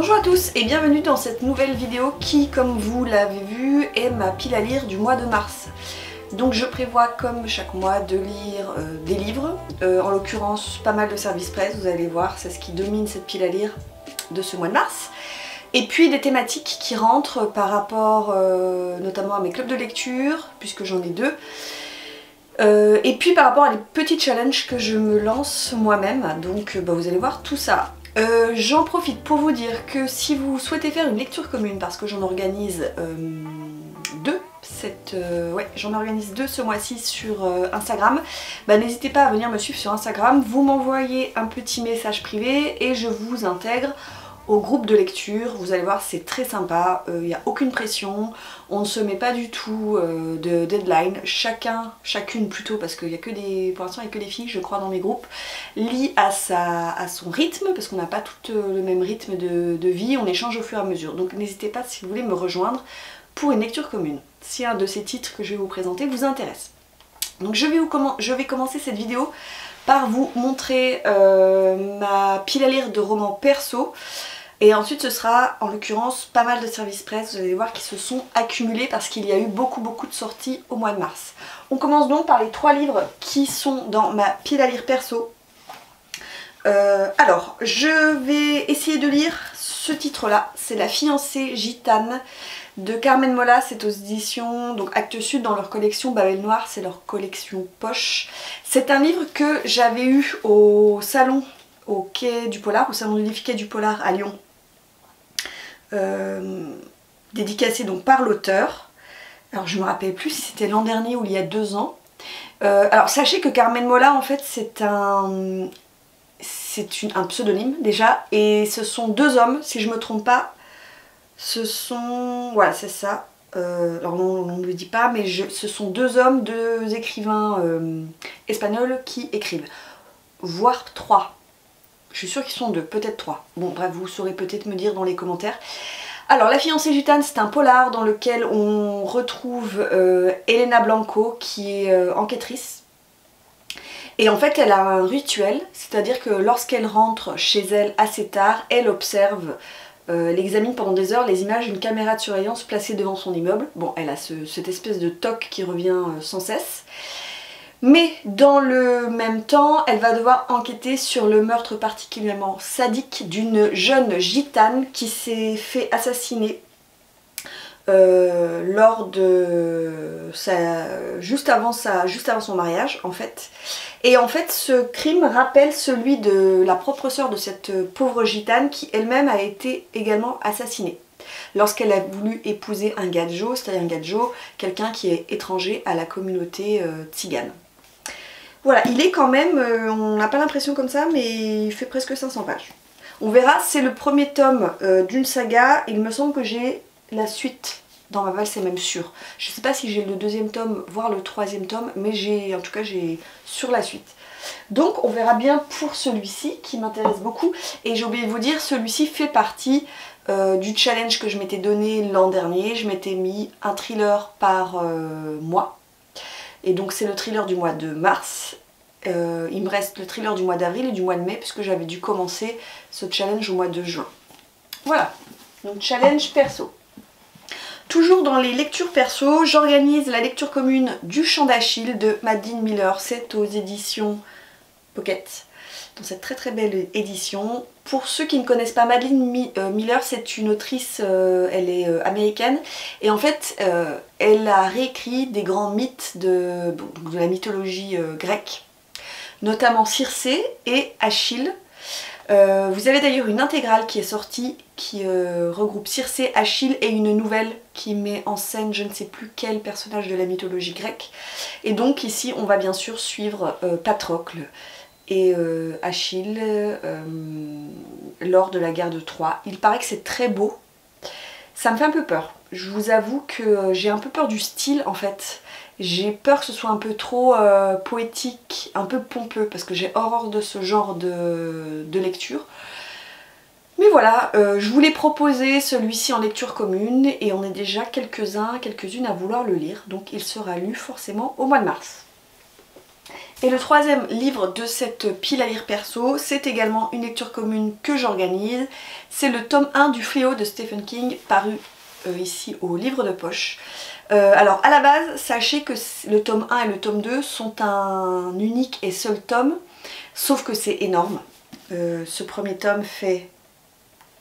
Bonjour à tous et bienvenue dans cette nouvelle vidéo qui, comme vous l'avez vu, est ma pile à lire du mois de mars. Donc je prévois comme chaque mois de lire des livres, en l'occurrence pas mal de services presse, vous allez voir, c'est ce qui domine cette pile à lire de ce mois de mars. Et puis des thématiques qui rentrent par rapport notamment à mes clubs de lecture, puisque j'en ai deux. Et puis par rapport à les petits challenges que je me lance moi-même, donc vous allez voir tout ça. J'en profite pour vous dire que si vous souhaitez faire une lecture commune, parce que j'en organise deux, j'en organise deux ce mois-ci sur Instagram, n'hésitez pas à venir me suivre sur Instagram, vous m'envoyez un petit message privé et je vous intègre au groupe de lecture. Vous allez voir, c'est très sympa, il n'y a aucune pression, on ne se met pas du tout de deadline, chacune plutôt, parce qu'il y a que des, pour l'instant il n'y a que des filles je crois dans mes groupes, lit à son rythme, parce qu'on n'a pas tout le même rythme de vie, on échange au fur et à mesure. Donc n'hésitez pas si vous voulez me rejoindre pour une lecture commune, si un de ces titres que je vais vous présenter vous intéresse. Donc je vais commencer cette vidéo par vous montrer ma pile à lire de romans perso. Et ensuite ce sera en l'occurrence pas mal de services presse, vous allez voir, qui se sont accumulés parce qu'il y a eu beaucoup de sorties au mois de mars. On commence donc par les trois livres qui sont dans ma pile à lire perso. Alors je vais essayer de lire ce titre là, c'est La fiancée gitane de Carmen Mola, c'est aux éditions donc Actes Sud dans leur collection Babel Noir, c'est leur collection poche. C'est un livre que j'avais eu au salon au quai du Polar, au salon du livre quai du Polar à Lyon. Dédicacé donc par l'auteur. Alors je me rappelle plus si c'était l'an dernier ou il y a 2 ans. Alors sachez que Carmen Mola en fait c'est un pseudonyme déjà, et ce sont 2 hommes si je me trompe pas. Ce sont, voilà c'est ça, alors on ne le dit pas, mais ce sont 2 hommes, 2 écrivains espagnols qui écrivent, voire 3. Je suis sûre qu'ils sont 2, peut-être 3. Bon bref, vous saurez peut-être me dire dans les commentaires. Alors La fiancée gitane, c'est un polar dans lequel on retrouve Elena Blanco qui est enquêtrice. Et en fait elle a un rituel, c'est-à-dire que lorsqu'elle rentre chez elle assez tard, elle observe, elle examine pendant des heures les images d'une caméra de surveillance placée devant son immeuble. Bon, elle a cette espèce de toc qui revient sans cesse. Mais dans le même temps, elle va devoir enquêter sur le meurtre particulièrement sadique d'une jeune gitane qui s'est fait assassiner juste avant son mariage en fait. Et en fait ce crime rappelle celui de la propre sœur de cette pauvre gitane qui elle-même a été également assassinée lorsqu'elle a voulu épouser un gadjo, c'est-à-dire un gadjo, quelqu'un qui est étranger à la communauté tzigane. Voilà, il est quand même, on n'a pas l'impression comme ça, mais il fait presque 500 pages. On verra, c'est le premier tome d'une saga, il me semble que j'ai la suite dans ma valse, c'est même sûr. Je ne sais pas si j'ai le 2e tome, voire le 3e tome, mais en tout cas j'ai sur la suite. Donc on verra bien pour celui-ci qui m'intéresse beaucoup. Et j'ai oublié de vous dire, celui-ci fait partie du challenge que je m'étais donné l'an dernier. Je m'étais mis un thriller par mois. Et donc c'est le thriller du mois de mars. Il me reste le thriller du mois d'avril et du mois de mai puisque j'avais dû commencer ce challenge au mois de juin. Voilà, donc challenge perso. Toujours dans les lectures perso, j'organise la lecture commune du Chant d'Achille de Madeline Miller. C'est aux éditions Pocket, dans cette très belle édition. Pour ceux qui ne connaissent pas Madeline Miller, c'est une autrice, elle est américaine. Et en fait, elle a réécrit des grands mythes de la mythologie grecque, notamment Circé et Achille. Vous avez d'ailleurs une intégrale qui est sortie qui regroupe Circé, Achille et une nouvelle qui met en scène je ne sais plus quel personnage de la mythologie grecque. Et donc ici on va bien sûr suivre Patrocle et Achille lors de la guerre de Troie. Il paraît que c'est très beau. Ça me fait un peu peur. Je vous avoue que j'ai un peu peur du style en fait. J'ai peur que ce soit un peu trop poétique, un peu pompeux, parce que j'ai horreur de ce genre de lecture. Mais voilà, je voulais proposer celui-ci en lecture commune, et on est déjà quelques-uns, quelques-unes à vouloir le lire, donc il sera lu forcément au mois de mars. Et le troisième livre de cette pile à lire perso, c'est également une lecture commune que j'organise. C'est le tome 1 du Fléau de Stephen King, paru ici au livre de poche. Alors à la base, sachez que le tome 1 et le tome 2 sont un unique et seul tome, sauf que c'est énorme. Ce premier tome fait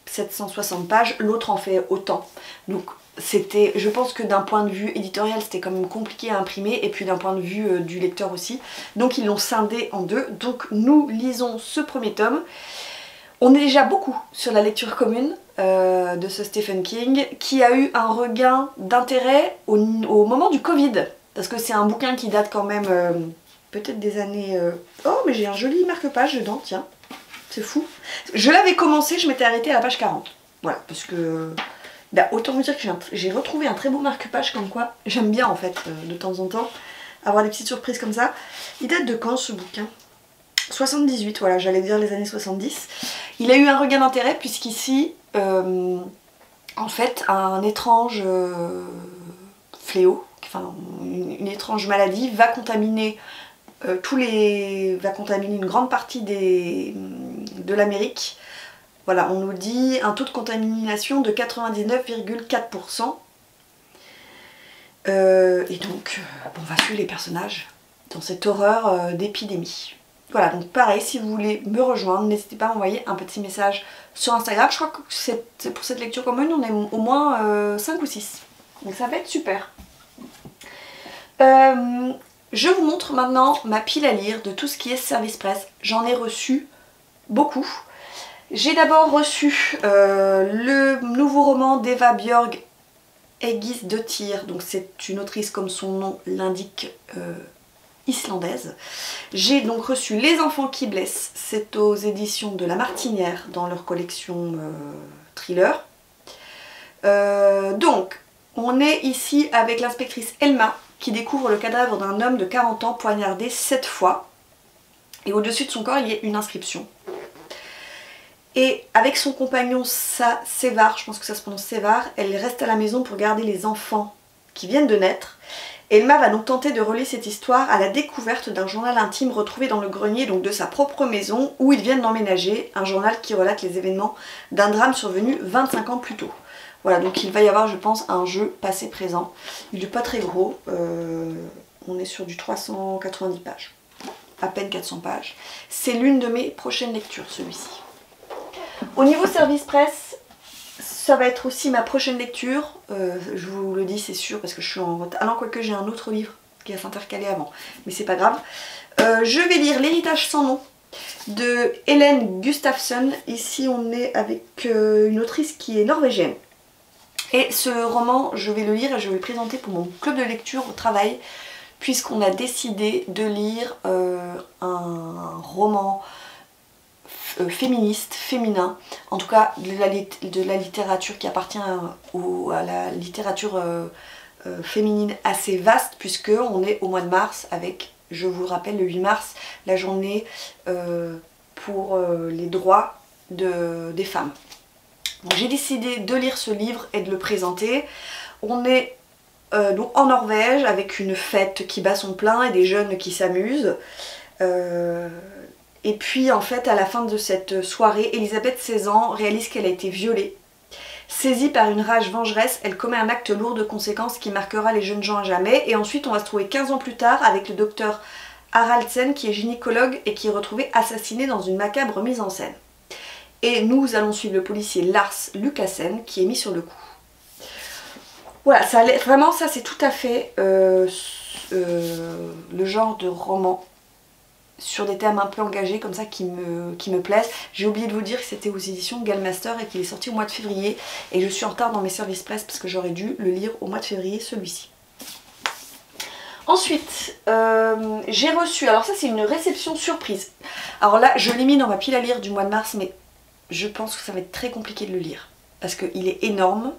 760 pages, l'autre en fait autant. Donc c'était, je pense que d'un point de vue éditorial, c'était quand même compliqué à imprimer, et puis d'un point de vue du lecteur aussi. Donc ils l'ont scindé en deux. Donc nous lisons ce premier tome. On est déjà beaucoup sur la lecture commune de ce Stephen King, qui a eu un regain d'intérêt au moment du Covid, parce que c'est un bouquin qui date quand même peut-être des années... Oh, mais j'ai un joli marque-page dedans, tiens, c'est fou. Je l'avais commencé, je m'étais arrêtée à la page 40, voilà, parce que... Bah, autant vous dire que j'ai retrouvé un très beau marque-page, comme quoi j'aime bien en fait de temps en temps avoir des petites surprises comme ça. Il date de quand ce bouquin? 78, voilà, j'allais dire les années 70. Il a eu un regain d'intérêt puisqu'ici, en fait, un étrange fléau, enfin une étrange maladie va contaminer va contaminer une grande partie de l'Amérique. Voilà, on nous dit un taux de contamination de 99,4%. Et donc, on va suivre les personnages dans cette horreur d'épidémie. Voilà, donc pareil, si vous voulez me rejoindre, n'hésitez pas à m'envoyer un petit message sur Instagram. Je crois que c'est pour cette lecture commune, on est au moins 5 ou 6. Donc ça va être super. Je vous montre maintenant ma pile à lire de tout ce qui est service presse. J'en ai reçu beaucoup. J'ai d'abord reçu le nouveau roman d'Eva Björg Egisdottir. Donc c'est une autrice, comme son nom l'indique, islandaise. J'ai donc reçu Les enfants qui blessent, c'est aux éditions de La Martinière dans leur collection thriller. Donc on est ici avec l'inspectrice Elma qui découvre le cadavre d'un homme de 40 ans poignardé 7 fois, et au-dessus de son corps il y a une inscription. Et avec son compagnon Sévar, je pense que ça se prononce Sévar, elle reste à la maison pour garder les enfants qui viennent de naître. Elma va donc tenter de relier cette histoire à la découverte d'un journal intime retrouvé dans le grenier donc de sa propre maison où ils viennent d'emménager, un journal qui relate les événements d'un drame survenu 25 ans plus tôt. Voilà, donc il va y avoir, je pense, un jeu passé-présent. Il n'est pas très gros, on est sur du 390 pages, à peine 400 pages. C'est l'une de mes prochaines lectures, celui-ci. Au niveau service presse, ça va être aussi ma prochaine lecture, je vous le dis c'est sûr parce que je suis en retard, alors quoique j'ai un autre livre qui va s'intercaler avant, mais c'est pas grave. Je vais lire L'héritage sans nom de Hélène Gustafsson. Ici on est avec une autrice qui est norvégienne. Et ce roman, je vais le lire et je vais le présenter pour mon club de lecture au travail, puisqu'on a décidé de lire un roman féministe, féminin, en tout cas de la littérature qui appartient à la littérature féminine assez vaste, puisque on est au mois de mars avec, je vous le rappelle, le 8 mars, la journée pour les droits des femmes. J'ai décidé de lire ce livre et de le présenter. On est donc en Norvège avec une fête qui bat son plein et des jeunes qui s'amusent. Et puis en fait à la fin de cette soirée, Elisabeth, 16 ans, réalise qu'elle a été violée. Saisie par une rage vengeresse, elle commet un acte lourd de conséquences qui marquera les jeunes gens à jamais. Et ensuite on va se trouver 15 ans plus tard avec le docteur Haraldsen qui est gynécologue et qui est retrouvé assassiné dans une macabre mise en scène. Et nous allons suivre le policier Lars Lucassen qui est mis sur le coup. Voilà, vraiment ça c'est tout à fait le genre de roman sur des thèmes un peu engagés comme ça qui me plaisent. J'ai oublié de vous dire que c'était aux éditions Gallmaster et qu'il est sorti au mois de février. Et je suis en retard dans mes services presse parce que j'aurais dû le lire au mois de février, celui-ci. Ensuite, j'ai reçu, alors ça c'est une réception surprise. Alors là, je l'ai mis dans ma pile à lire du mois de mars, mais je pense que ça va être très compliqué de le lire. Parce qu'il est énorme.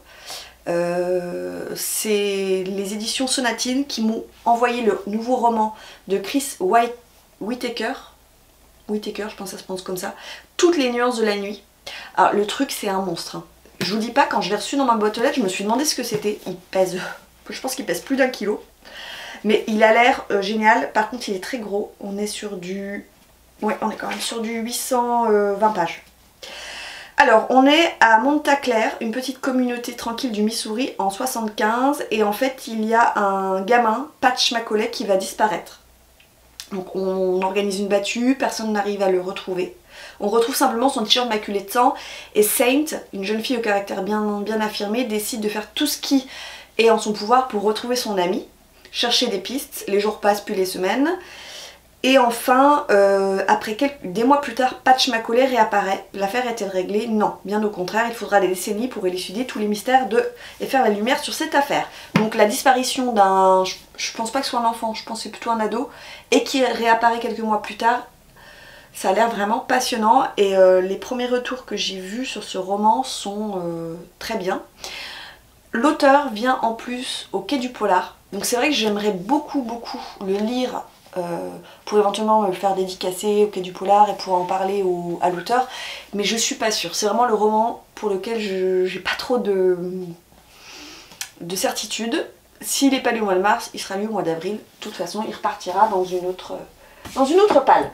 C'est les éditions Sonatine qui m'ont envoyé le nouveau roman de Chris Whittaker, je pense que ça se prononce comme ça, Toutes les nuances de la nuit. Alors le truc c'est un monstre, hein. Je vous dis pas, quand je l'ai reçu dans ma boîte aux lettres, je me suis demandé ce que c'était. Il pèse, je pense qu'il pèse plus d'1 kilo. Mais il a l'air génial. Par contre il est très gros. On est sur du... Ouais, on est quand même sur du 820 pages. Alors, on est à Montaclair, une petite communauté tranquille du Missouri en 75. Et en fait, il y a un gamin, Patch Macaulay, qui va disparaître. Donc on organise une battue, personne n'arrive à le retrouver. On retrouve simplement son t-shirt maculé de sang. Et Saint, une jeune fille au caractère bien affirmé, décide de faire tout ce qui est en son pouvoir pour retrouver son ami. Chercher des pistes, les jours passent puis les semaines. Et enfin, après des mois plus tard, Patch Macaulay réapparaît. L'affaire est-elle réglée? Non, bien au contraire, il faudra des décennies pour élucider tous les mystères et faire la lumière sur cette affaire. Donc la disparition d'un... Je pense pas que ce soit un enfant, je pense que c'est plutôt un ado, et qui réapparaît quelques mois plus tard, ça a l'air vraiment passionnant. Et les premiers retours que j'ai vus sur ce roman sont très bien. L'auteur vient en plus au Quai du Polar, donc c'est vrai que j'aimerais beaucoup le lire pour éventuellement me le faire dédicacer au Quai du Polar et pour en parler à l'auteur, mais je suis pas sûre. C'est vraiment le roman pour lequel j'ai pas trop de certitude. S'il n'est pas lu au mois de mars, il sera lu au mois d'avril. De toute façon, il repartira dans une autre palle.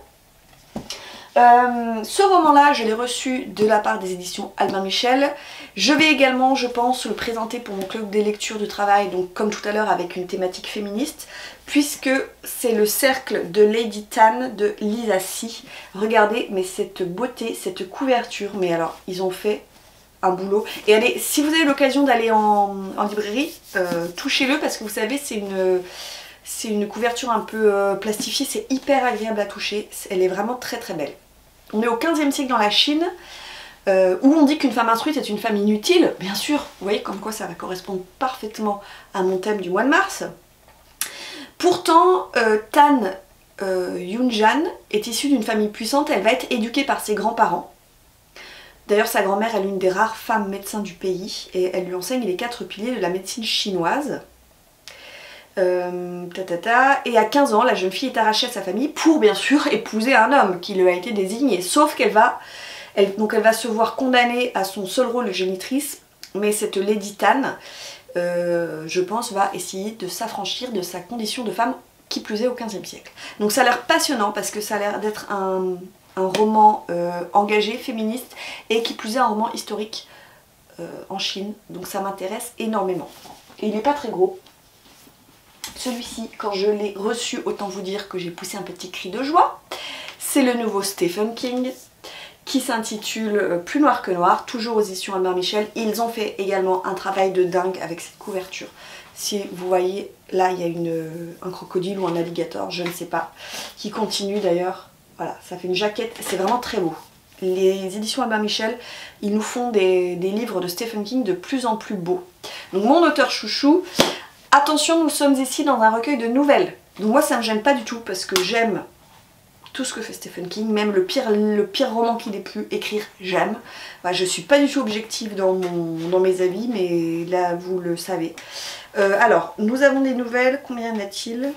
Ce roman-là, je l'ai reçu de la part des éditions Albin Michel. Je vais également, je pense, le présenter pour mon club des lectures de travail, donc comme tout à l'heure avec une thématique féministe, puisque c'est le cercle de Lady Tan de Lisa Si. Regardez, mais cette beauté, cette couverture, mais alors, ils ont fait un boulot. Et allez, si vous avez l'occasion d'aller en librairie, touchez-le, parce que vous savez, c'est une couverture un peu plastifiée, c'est hyper agréable à toucher, elle est vraiment très belle. On est au 15e siècle dans la Chine, où on dit qu'une femme instruite est une femme inutile, bien sûr, vous voyez comme quoi ça va correspondre parfaitement à mon thème du mois de mars. Pourtant, Tan Yunjan est issue d'une famille puissante, elle va être éduquée par ses grands-parents. D'ailleurs sa grand-mère est l'une des rares femmes médecins du pays, et elle lui enseigne les 4 piliers de la médecine chinoise. Et à 15 ans, la jeune fille est arrachée à sa famille pour bien sûr épouser un homme qui lui a été désigné. Sauf qu'elle va se voir condamnée à son seul rôle de génitrice, mais cette Lady Tan, je pense, va essayer de s'affranchir de sa condition de femme, qui plus est au 15e siècle. Donc ça a l'air passionnant parce que ça a l'air d'être un roman engagé, féministe, et qui plus est un roman historique en Chine. Donc ça m'intéresse énormément. Et il n'est pas très gros. Celui-ci, quand je l'ai reçu, autant vous dire que j'ai poussé un petit cri de joie. C'est le nouveau Stephen King qui s'intitule Plus noir que noir, toujours aux éditions Albin Michel. Ils ont fait également un travail de dingue avec cette couverture. Si vous voyez, là il y a un crocodile ou un alligator, je ne sais pas, qui continue d'ailleurs. Voilà, ça fait une jaquette, c'est vraiment très beau. Les éditions Albin Michel, ils nous font des livres de Stephen King de plus en plus beaux. Donc mon auteur chouchou... Attention, nous sommes ici dans un recueil de nouvelles. Donc moi ça me gêne pas du tout parce que j'aime tout ce que fait Stephen King, même le pire roman qu'il ait pu écrire, j'aime. Enfin, je suis pas du tout objective dans mes avis, mais là vous le savez. Alors, nous avons des nouvelles, combien y en a-t-il?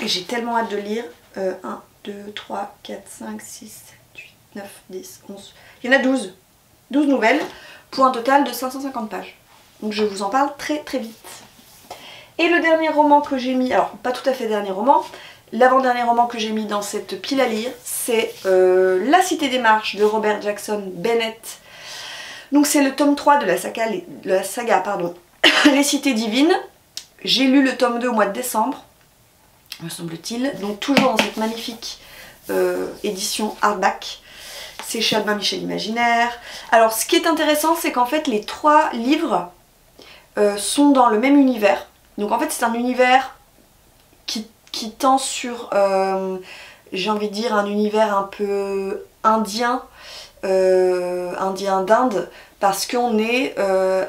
J'ai tellement hâte de lire. 1, 2, 3, 4, 5, 6, 7, 8, 9, 10, 11. Il y en a 12. 12 nouvelles pour un total de 550 pages. Donc je vous en parle très vite. Et le dernier roman que j'ai mis, alors pas tout à fait dernier roman, l'avant-dernier roman que j'ai mis dans cette pile à lire, c'est La Cité des Marches de Robert Jackson Bennett. Donc c'est le tome 3 de la saga Les Cités Divines. J'ai lu le tome 2 au mois de décembre, me semble-t-il. Donc toujours dans cette magnifique édition hardback. C'est chez Albin Michel Imaginaire. Alors ce qui est intéressant, c'est qu'en fait les 3 livres sont dans le même univers. Donc en fait c'est un univers qui tend sur, j'ai envie de dire, un univers un peu indien, indien d'Inde, parce qu'on est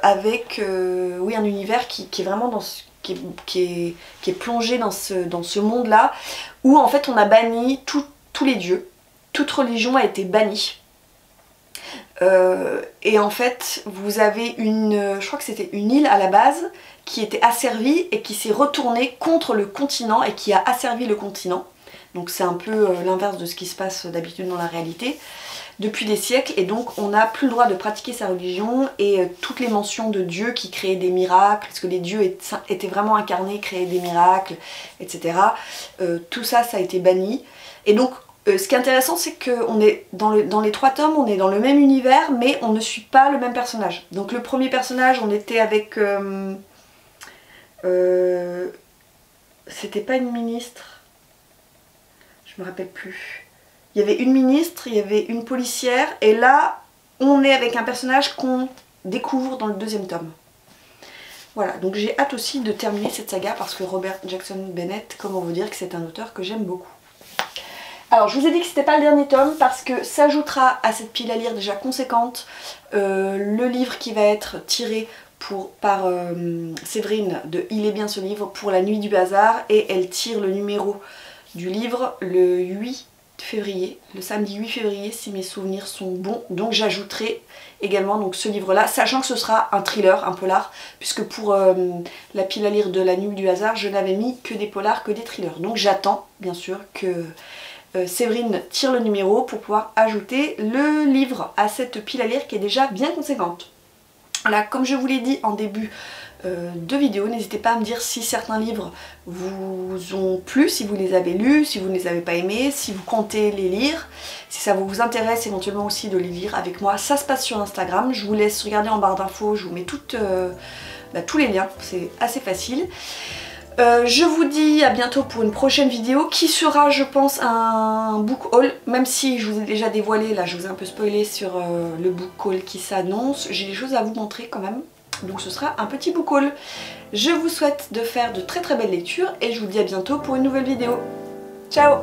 avec oui, un univers qui est vraiment qui est plongé dans ce monde-là, où en fait on a banni tous les dieux, toute religion a été bannie. Et en fait vous avez je crois que c'était une île à la base qui était asservie et qui s'est retournée contre le continent et qui a asservi le continent. Donc c'est un peu l'inverse de ce qui se passe d'habitude dans la réalité depuis des siècles, et donc on n'a plus le droit de pratiquer sa religion, et toutes les mentions de Dieu qui créaient des miracles, parce que les dieux étaient vraiment incarnés, créaient des miracles, etc. Tout ça, ça a été banni. Et donc ce qui est intéressant, c'est que on est dans les 3 tomes, on est dans le même univers, mais on ne suit pas le même personnage. Donc le premier personnage, on était avec... c'était pas une ministre, je me rappelle plus. Il y avait une ministre, il y avait une policière, et là on est avec un personnage qu'on découvre dans le 2e tome. Voilà, donc j'ai hâte aussi de terminer cette saga parce que Robert Jackson Bennett, comment vous dire que c'est un auteur que j'aime beaucoup. Alors je vous ai dit que c'était pas le dernier tome parce que s'ajoutera à cette pile à lire déjà conséquente le livre qui va être tiré par Séverine de Il est bien ce livre pour la nuit du hasard, et elle tire le numéro du livre le 8 février, le samedi 8 février si mes souvenirs sont bons, donc j'ajouterai également donc ce livre là, sachant que ce sera un thriller, un polar, puisque pour la pile à lire de la nuit du hasard je n'avais mis que des polars, que des thrillers, donc j'attends bien sûr que Séverine tire le numéro pour pouvoir ajouter le livre à cette pile à lire qui est déjà bien conséquente. Voilà, comme je vous l'ai dit en début de vidéo, n'hésitez pas à me dire si certains livres vous ont plu, si vous les avez lus, si vous ne les avez pas aimés, si vous comptez les lire, si ça vous intéresse éventuellement aussi de les lire avec moi. Ça se passe sur Instagram, je vous laisse regarder en barre d'infos, je vous mets tous les liens, c'est assez facile. Je vous dis à bientôt pour une prochaine vidéo qui sera, je pense, un book haul, même si je vous ai déjà dévoilé, là je vous ai un peu spoilé sur le book haul qui s'annonce, j'ai des choses à vous montrer quand même, donc ce sera un petit book haul. Je vous souhaite de faire de très très belles lectures et je vous dis à bientôt pour une nouvelle vidéo. Ciao!